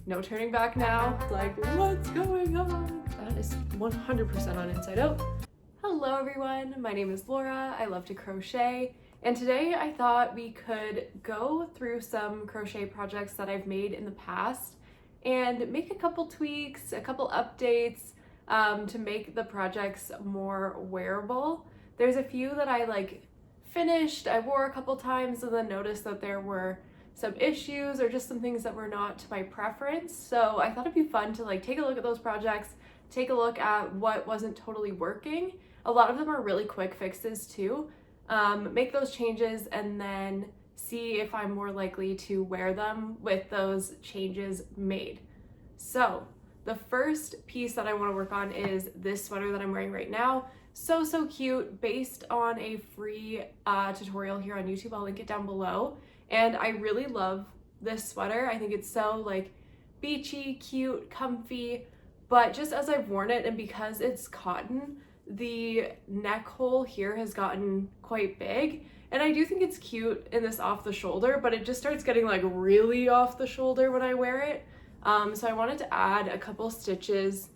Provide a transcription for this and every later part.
no turning back now. Like, what's going on? That is 100% on inside out. Hello everyone, my name is Laura. I love to crochet, and today I thought we could go through some crochet projects that I've made in the past and make a couple tweaks, a couple updates to make the projects more wearable. There's a few that I finished, I wore a couple times, and then noticed that there were some issues or just some things that were not to my preference. So I thought it'd be fun to take a look at those projects, take a look at what wasn't totally working. A lot of them are really quick fixes too. Make those changes and then see if I'm more likely to wear them with those changes made. So the first piece that I want to work on is this sweater that I'm wearing right now. So cute, based on a free tutorial here on YouTube. I'll link it down below. And I really love this sweater. I think it's so beachy, cute, comfy, but just as I've worn it and because it's cotton, the neck hole here has gotten quite big. And I do think it's cute in this off the shoulder, but it just starts getting really off the shoulder when I wear it. So I wanted to add a couple stitches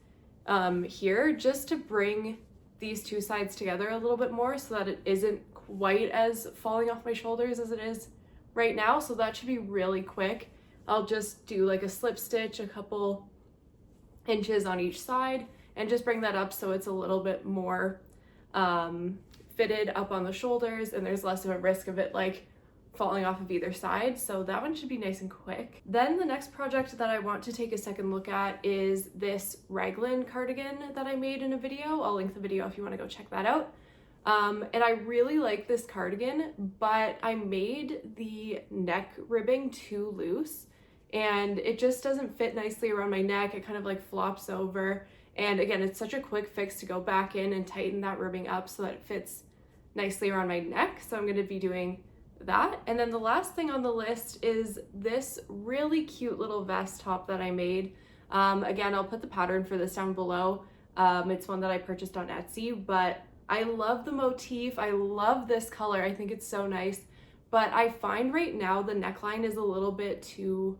here just to bring these two sides together a little bit more so that it isn't quite as falling off my shoulders as it is right now. So that should be really quick. I'll just do a slip stitch, a couple inches on each side, and just bring that up so it's a little bit more fitted up on the shoulders and there's less of a risk of it falling off of either side. So that one should be nice and quick. Then the next project that I want to take a second look at is this raglan cardigan that I made in a video. I'll link the video if you want to go check that out. And I really like this cardigan, but I made the neck ribbing too loose and it just doesn't fit nicely around my neck. It kind of flops over. And again, it's such a quick fix to go back in and tighten that ribbing up so that it fits nicely around my neck. So I'm going to be doing that. And then the last thing on the list is this really cute little vest top that I made. Again, I'll put the pattern for this down below. It's one that I purchased on Etsy, but I love the motif. I love this color. I think it's so nice, but I find right now the neckline is a little bit too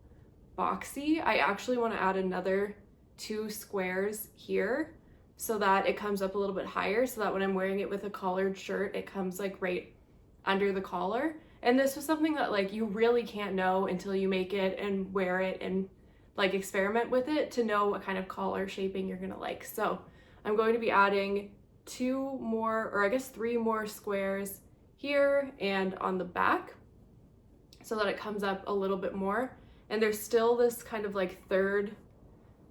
boxy. I actually want to add another 2 squares here so that it comes up a little bit higher so that when I'm wearing it with a collared shirt, it comes right under the collar. And this was something that you really can't know until you make it and wear it and experiment with it to know what kind of collar shaping you're gonna like. So I'm going to be adding 2 more, or I guess 3 more squares here and on the back so that it comes up a little bit more. And there's still this kind of third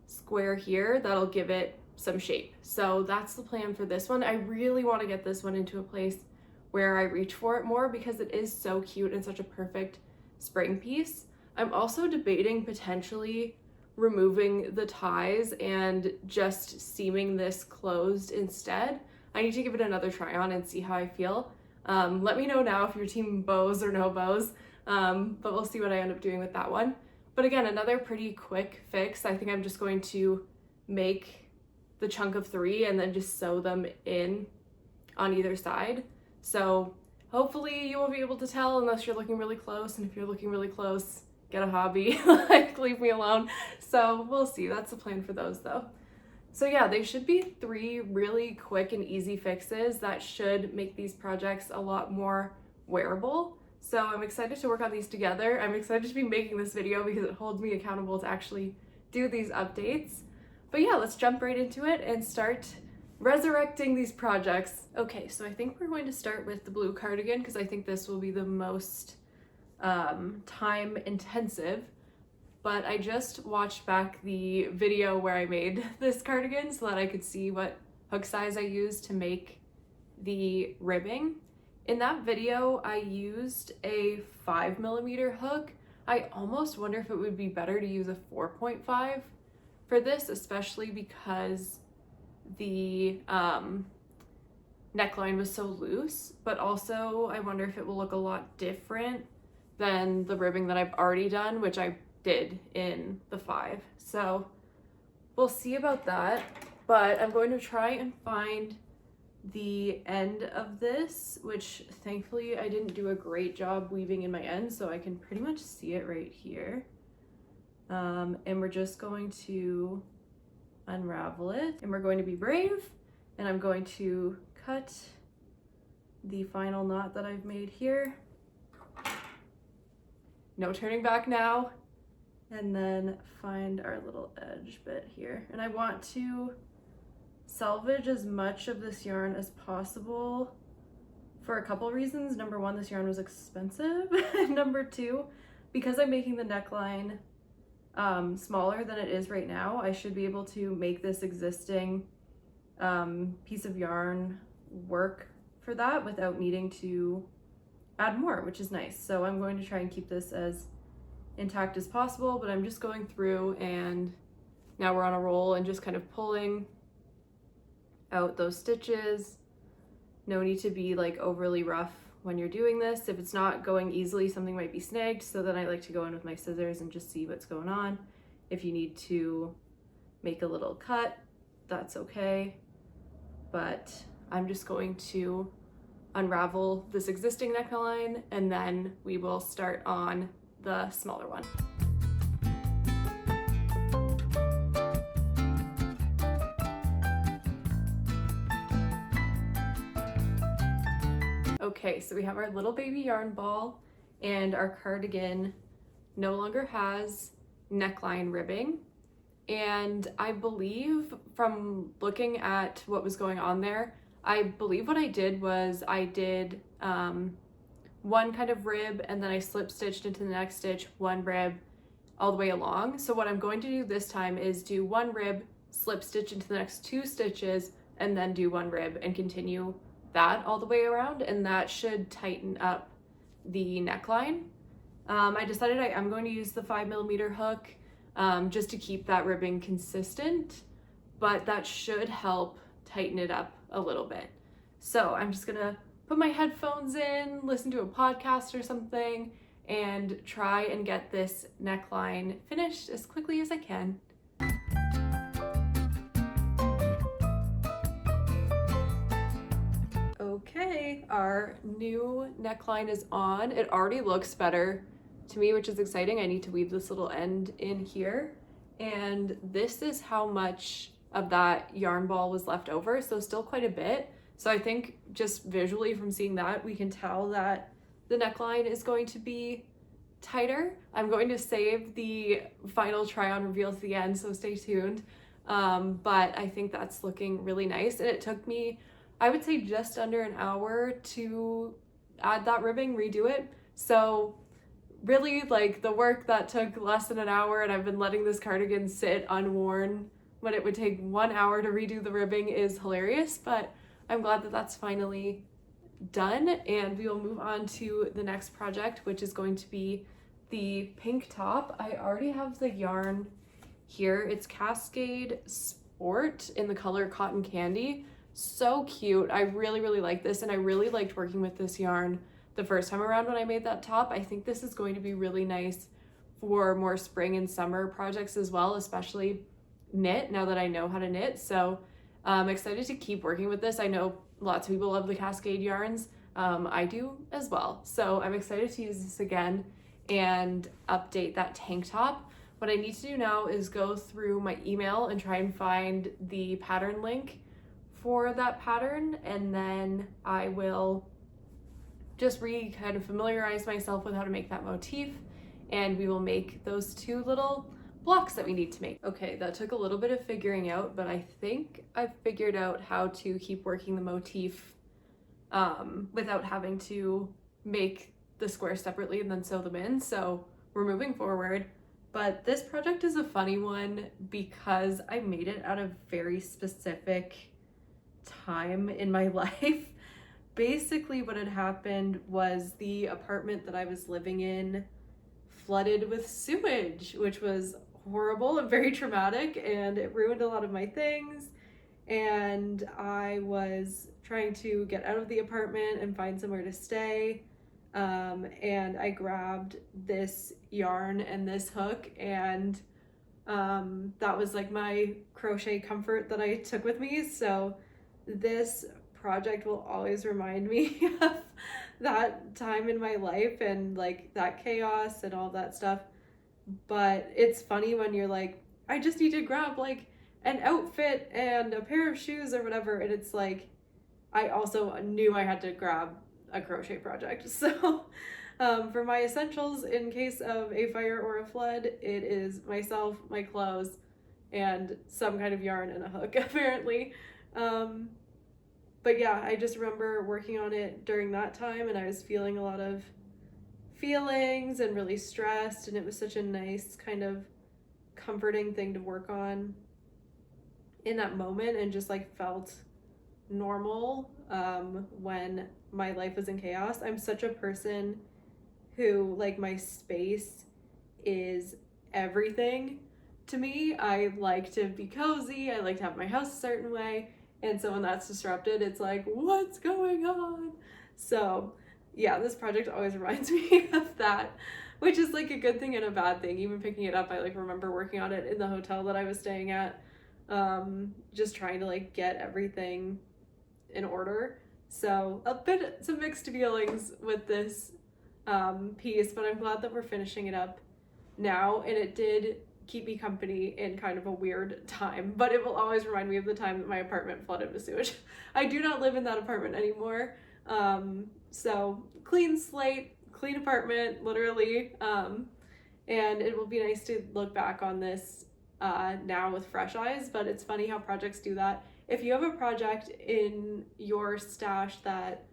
square here that'll give it some shape. So that's the plan for this one. I really want to get this one into a place where I reach for it more because it is so cute and such a perfect spring piece. I'm also debating potentially removing the ties and just seaming this closed instead. I need to give it another try on and see how I feel. Let me know now if you're team bows or no bows, but we'll see what I end up doing with that one. But again, another pretty quick fix. I think I'm just going to make the chunk of 3 and then just sew them in on either side. So hopefully you won't be able to tell unless you're looking really close. And if you're looking really close, get a hobby, leave me alone. So we'll see. That's the plan for those though. So yeah, they should be 3 really quick and easy fixes that should make these projects a lot more wearable. So I'm excited to work on these together. I'm excited to be making this video because it holds me accountable to actually do these updates. But yeah, let's jump right into it and start resurrecting these projects. Okay, so I think we're going to start with the blue cardigan because I think this will be the most time intensive. But I just watched back the video where I made this cardigan so that I could see what hook size I used to make the ribbing. In that video, I used a 5mm hook. I almost wonder if it would be better to use a 4.5 for this, especially because the neckline was so loose, but also I wonder if it will look a lot different than the ribbing that I've already done, which I did in the 5. So we'll see about that, but I'm going to try and find the end of this, which thankfully I didn't do a great job weaving in my end, so I can pretty much see it right here. And we're just going to unravel it, and we're going to be brave, and I'm going to cut the final knot that I've made here. No turning back now. And then find our little edge bit here. And I want to salvage as much of this yarn as possible for a couple reasons. Number one, this yarn was expensive. And number two, because I'm making the neckline smaller than it is right now, I should be able to make this existing piece of yarn work for that without needing to add more, which is nice. So I'm going to try and keep this as intact as possible, but I'm just going through, and now we're on a roll and just kind of pulling out those stitches. No need to be like overly rough when you're doing this. If it's not going easily, something might be snagged, so then I like to go in with my scissors and just see what's going on. If you need to make a little cut, that's okay. But I'm just going to unravel this existing neckline, and then we will start on the smaller one. Okay, so we have our little baby yarn ball, and our cardigan no longer has neckline ribbing. And I believe from looking at what was going on there, I believe what I did was I did one kind of rib, and then I slip stitched into the next stitch, one rib all the way along. So what I'm going to do this time is do one rib, slip stitch into the next two stitches, and then do one rib and continue that all the way around, and that should tighten up the neckline. I decided I'm going to use the 5mm hook just to keep that ribbing consistent, but that should help tighten it up a little bit. So I'm just gonna put my headphones in, listen to a podcast or something, and try and get this neckline finished as quickly as I can. Okay, our new neckline is on. It already looks better to me, which is exciting. I need to weave this little end in here. And this is how much of that yarn ball was left over, so still quite a bit. So I think just visually from seeing that, we can tell that the neckline is going to be tighter. I'm going to save the final try on reveal to the end, so stay tuned. But I think that's looking really nice. And it took me, I would say, just under an hour to add that ribbing, redo it. So really, like, the work that took less than an hour, and I've been letting this cardigan sit unworn when it would take 1 hour to redo the ribbing, is hilarious. But I'm glad that that's finally done, and we will move on to the next project, which is going to be the pink top. I already have the yarn here. It's Cascade Sport in the color Cotton Candy. So cute. I really, really like this, and I really liked working with this yarn the first time around when I made that top. I think this is going to be really nice for more spring and summer projects as well, especially knit, now that I know how to knit. So I'm excited to keep working with this. I know lots of people love the Cascade yarns. I do as well. So I'm excited to use this again and update that tank top. What I need to do now is go through my email and try and find the pattern link for that pattern, and then I will just kind of familiarize myself with how to make that motif, and we will make those two little blocks that we need to make. Okay, that took a little bit of figuring out, but I think I've figured out how to keep working the motif without having to make the squares separately and then sew them in. So we're moving forward. But this project is a funny one because I made it at a very specific time in my life. Basically what had happened was the apartment that I was living in flooded with sewage, which was horrible and very traumatic, and it ruined a lot of my things. And I was trying to get out of the apartment and find somewhere to stay. And I grabbed this yarn and this hook, and that was like my crochet comfort that I took with me. So this project will always remind me of that time in my life and like that chaos and all that stuff. but it's funny when you're like, I just need to grab like an outfit and a pair of shoes or whatever, and it's like, I also knew I had to grab a crochet project. So for my essentials in case of a fire or a flood, it is myself, my clothes, and some kind of yarn and a hook apparently. But yeah, I just remember working on it during that time, and I was feeling a lot of feelings and really stressed, and it was such a nice kind of comforting thing to work on in that moment, and just like felt normal when my life was in chaos. I'm such a person who, like, my space is everything to me. I like to be cozy, I like to have my house a certain way, and so when that's disrupted, it's like, what's going on? So yeah, this project always reminds me of that, which is like a good thing and a bad thing. Even picking it up, I like remember working on it in the hotel that I was staying at, just trying to like get everything in order. So some mixed feelings with this piece, but I'm glad that we're finishing it up now, and it did keep me company in kind of a weird time, but it will always remind me of the time that my apartment flooded with sewage. I do not live in that apartment anymore, so clean slate, clean apartment, literally, and it will be nice to look back on this now with fresh eyes. But it's funny how projects do that. If you have a project in your stash that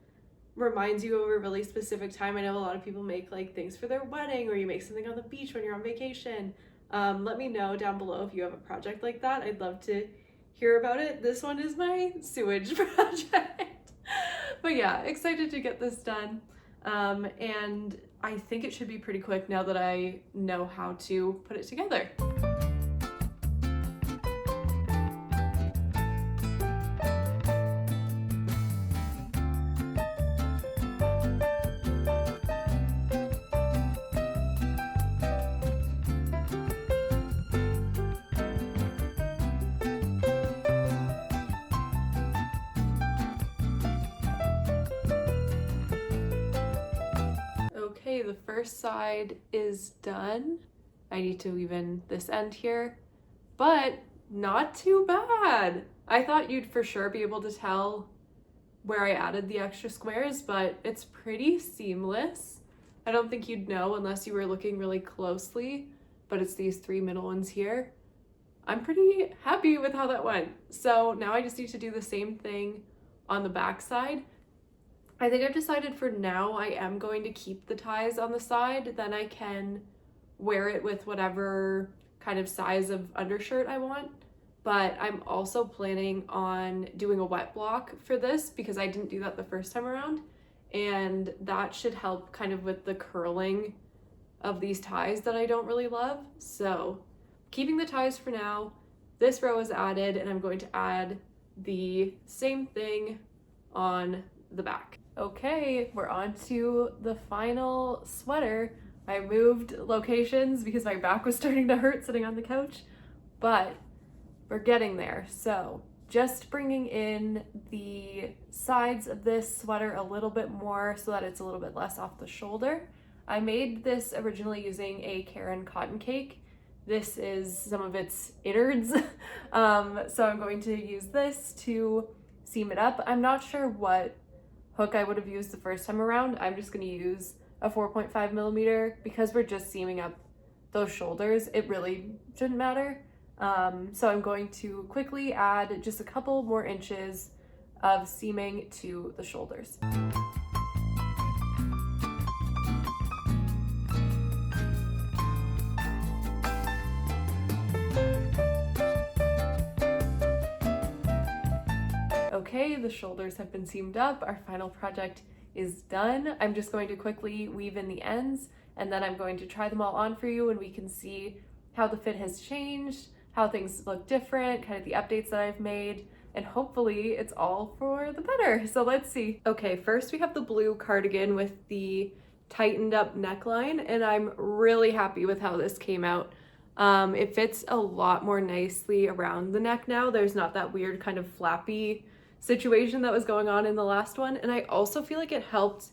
reminds you of a really specific time, I know a lot of people make like things for their wedding, or you make something on the beach when you're on vacation. Let me know down below if you have a project like that. I'd love to hear about it. This one is my sewage project. But yeah, excited to get this done. And I think it should be pretty quick now that I know how to put it together. Okay, the first side is done. I need to weave in this end here, but not too bad. I thought you'd for sure be able to tell where I added the extra squares, but it's pretty seamless. I don't think you'd know unless you were looking really closely, but it's these three middle ones here. I'm pretty happy with how that went. So now I just need to do the same thing on the back side. I think I've decided for now I am going to keep the ties on the side, then I can wear it with whatever kind of size of undershirt I want. But I'm also planning on doing a wet block for this because I didn't do that the first time around, and that should help kind of with the curling of these ties that I don't really love. So keeping the ties for now. This row is added, and I'm going to add the same thing on the back. Okay, we're on to the final sweater. I moved locations because my back was starting to hurt sitting on the couch, but we're getting there. So just bringing in the sides of this sweater a little bit more so that it's a little bit less off the shoulder. I made this originally using a Caron cotton cake. This is some of its innards. So I'm going to use this to seam it up. I'm not sure what hook I would have used the first time around. I'm just going to use a 4.5 millimeter because we're just seaming up those shoulders. It really shouldn't matter. So I'm going to quickly add just a couple more inches of seaming to the shoulders. Okay, the shoulders have been seamed up. Our final project is done. I'm just going to quickly weave in the ends, and then I'm going to try them all on for you, and we can see how the fit has changed, how things look different, kind of the updates that I've made, and hopefully it's all for the better. So let's see. Okay, first we have the blue cardigan with the tightened up neckline, and I'm really happy with how this came out. It fits a lot more nicely around the neck now. There's not that weird kind of flappy situation that was going on in the last one, and I also feel like it helped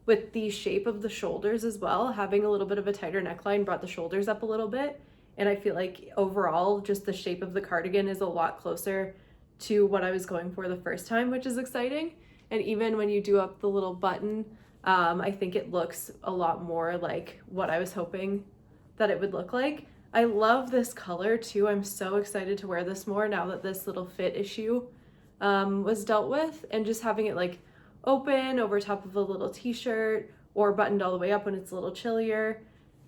with the shape of the shoulders as well. Having a little bit of a tighter neckline brought the shoulders up a little bit. And I feel like overall, just the shape of the cardigan is a lot closer to what I was going for the first time, which is exciting. And even when you do up the little button, I think it looks a lot more like what I was hoping that it would look like. I love this color too. I'm so excited to wear this more now that this little fit issue was dealt with, and just having it like open over top of a little t-shirt or buttoned all the way up when it's a little chillier.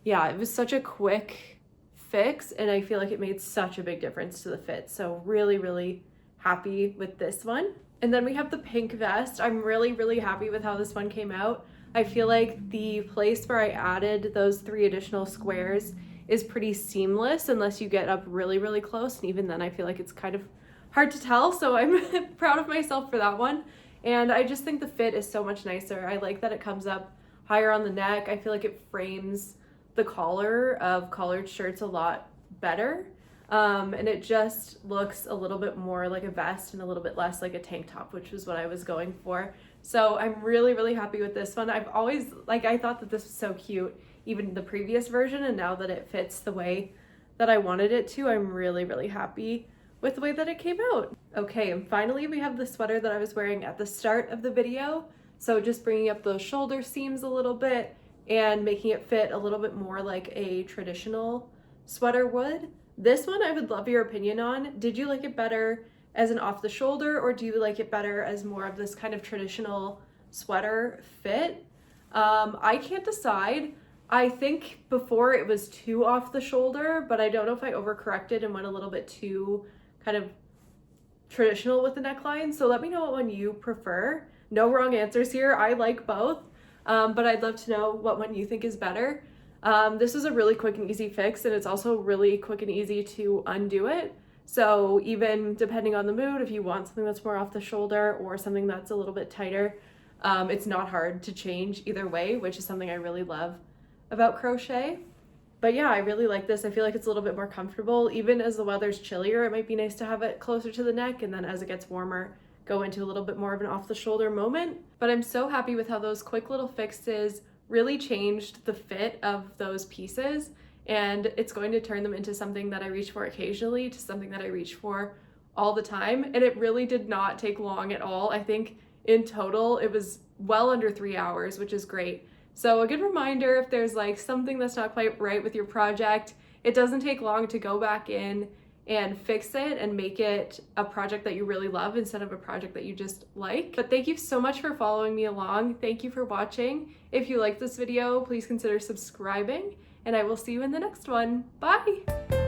Yeah, it was such a quick fix and I feel like it made such a big difference to the fit. So really, really happy with this one. And then we have the pink vest. I'm really, really happy with how this one came out. I feel like the place where I added those 3 additional squares is pretty seamless unless you get up really, really close. And even then I feel like it's kind of hard to tell. So I'm proud of myself for that one. And I just think the fit is so much nicer. I like that it comes up higher on the neck. I feel like it frames the collar of collared shirts a lot better. And it just looks a little bit more like a vest and a little bit less like a tank top, which was what I was going for. So I'm really, really happy with this one. I've always, I thought that this was so cute, even the previous version, and now that it fits the way that I wanted it to, I'm really, really happy with the way that it came out. Okay, and finally we have the sweater that I was wearing at the start of the video. So just bringing up those shoulder seams a little bit and making it fit a little bit more like a traditional sweater would. This one I would love your opinion on. Did you like it better as an off the shoulder, or do you like it better as more of this kind of traditional sweater fit? I can't decide. I think before it was too off the shoulder, but I don't know if I overcorrected and went a little bit too kind of traditional with the neckline. So let me know what one you prefer. No wrong answers here. I like both, but I'd love to know what one you think is better. This is a really quick and easy fix, and it's also really quick and easy to undo it. So even depending on the mood, if you want something that's more off the shoulder or something that's a little bit tighter, it's not hard to change either way, which is something I really love about crochet. But yeah, I really like this. I feel like it's a little bit more comfortable. Even as the weather's chillier, it might be nice to have it closer to the neck, and then as it gets warmer, go into a little bit more of an off the shoulder moment. But I'm so happy with how those quick little fixes really changed the fit of those pieces, and it's going to turn them into something that I reach for occasionally to something that I reach for all the time. And it really did not take long at all. I think in total it was well under 3 hours, which is great. So a good reminder, if there's like something that's not quite right with your project, it doesn't take long to go back in and fix it and make it a project that you really love instead of a project that you just like. But thank you so much for following me along. Thank you for watching. If you like this video, please consider subscribing, and I will see you in the next one. Bye!